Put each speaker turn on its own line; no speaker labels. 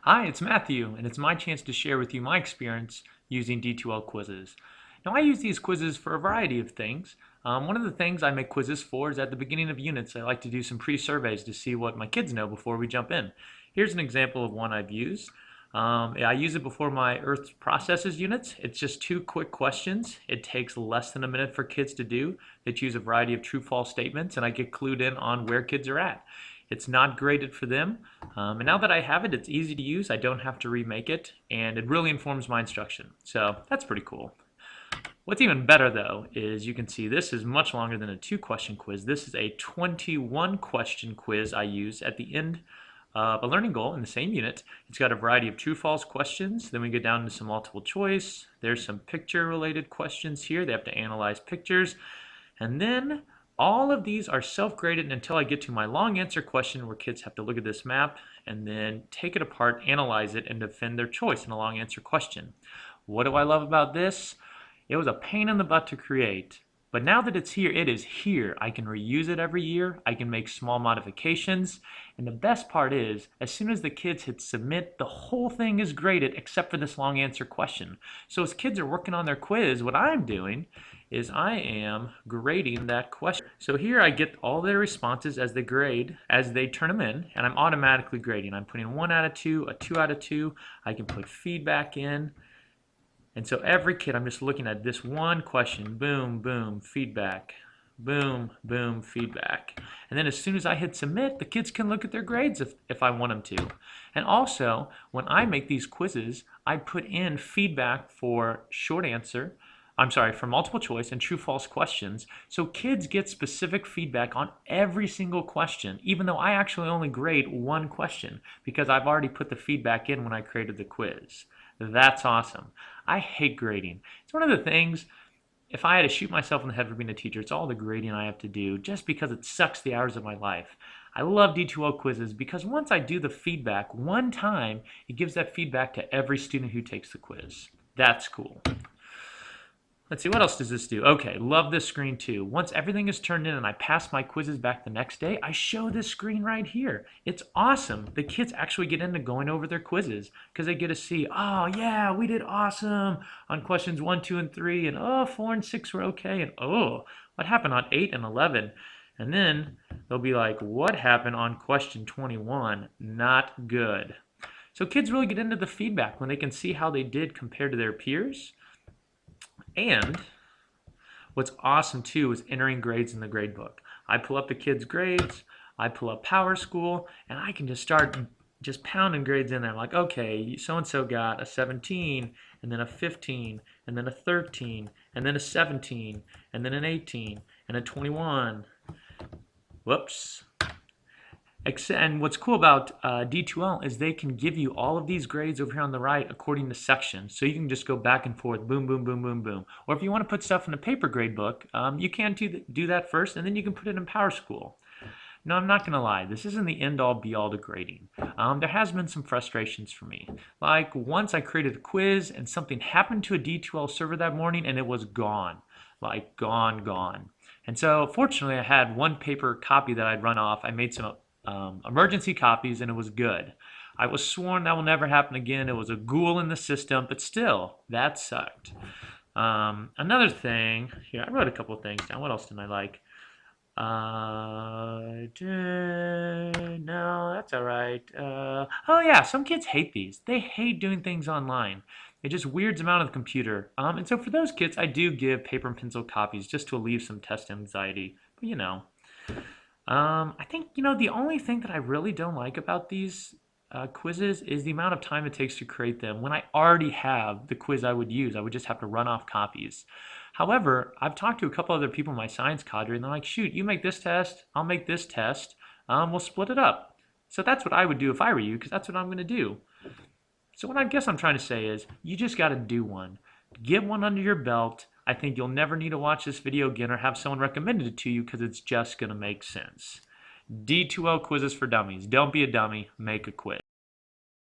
Hi, it's Matthew, and it's my chance to share with you my experience using D2L quizzes. Now, I use these quizzes for a variety of things. One of the things I make quizzes for is at the beginning of units, I like to do some pre-surveys to see what my kids know before we jump in. Here's an example of one I've used. I use it before my Earth processes units. It's just 2 quick questions. It takes less than a minute for kids to do. They choose a variety of true-false statements, and I get clued in on where kids are at. It's not graded for them, and now that I have it, it's easy to use. I don't have to remake it, and it really informs my instruction. So that's pretty cool. What's even better though is you can see this is much longer than a 2-question quiz. This is a 21-question quiz I use at the end of a learning goal in the same unit. It's got a variety of true-false questions. Then we get down to some multiple choice. There's some picture-related questions here. They have to analyze pictures. And then all of these are self-graded until I get to my long answer question where kids have to look at this map and then take it apart, analyze it, and defend their choice in a long answer question. What do I love about this? It was a pain in the butt to create, but now that it's here, it is here. I can reuse it every year. I can make small modifications. And the best part is, as soon as the kids hit submit, the whole thing is graded except for this long answer question. So as kids are working on their quiz, what I'm doing is I am grading that question. So here I get all their responses as they grade, as they turn them in, and I'm automatically grading. I'm putting 1 out of 2, a 2 out of 2. I can put feedback in. And so every kid, I'm just looking at this one question, boom, boom, feedback, boom, boom, feedback. And then as soon as I hit submit, the kids can look at their grades if I want them to. And also, when I make these quizzes, I put in feedback for for multiple choice and true-false questions. So kids get specific feedback on every single question, even though I actually only grade 1 question because I've already put the feedback in when I created the quiz. That's awesome. I hate grading. It's one of the things, if I had to shoot myself in the head for being a teacher, it's all the grading I have to do just because it sucks the hours of my life. I love D2L quizzes because once I do the feedback one time, it gives that feedback to every student who takes the quiz. That's cool. Let's see, what else does this do? Okay, love this screen too. Once everything is turned in and I pass my quizzes back the next day, I show this screen right here. It's awesome. The kids actually get into going over their quizzes because they get to see, oh yeah, we did awesome on questions 1, 2, and 3, and oh, 4 and 6 were okay, and oh, what happened on 8 and 11? And then they'll be like, what happened on question 21? Not good. So kids really get into the feedback when they can see how they did compared to their peers. And what's awesome too is entering grades in the grade book. I pull up the kids' grades, I pull up Power School, and I can just start just pounding grades in there. I'm like, okay, so-and-so got a 17, and then a 15, and then a 13, and then a 17, and then an 18, and a 21. Whoops. And what's cool about D2L is they can give you all of these grades over here on the right according to section. So you can just go back and forth, boom, boom, boom, boom, boom. Or if you want to put stuff in a paper grade book, you can do that first, and then you can put it in Power School. Now, I'm not going to lie, this isn't the end-all be-all to grading. There has been some frustrations for me. Like once I created a quiz and something happened to a D2L server that morning and it was gone. Like gone. And so fortunately I had one paper copy that I'd run off. I made some emergency copies and it was good. I was sworn that will never happen again. It was a ghoul in the system, but still, that sucked. Another thing, here, I wrote a couple of things down. What else didn't I like? No, that's all right. Oh yeah, some kids hate these. They hate doing things online. It just weirds them out of the computer. And so for those kids, I do give paper and pencil copies just to alleviate some test anxiety. But you know. I think, the only thing that I really don't like about these quizzes is the amount of time it takes to create them. When I already have the quiz I would use, I would just have to run off copies. However, I've talked to a couple other people in my science cadre, and they're like, shoot, you make this test, I'll make this test, we'll split it up. So that's what I would do if I were you, because that's what I'm going to do. So what I guess I'm trying to say is, you just got to do one. Get one under your belt. I think you'll never need to watch this video again or have someone recommend it to you because it's just going to make sense. D2L quizzes for dummies. Don't be a dummy, make a quiz.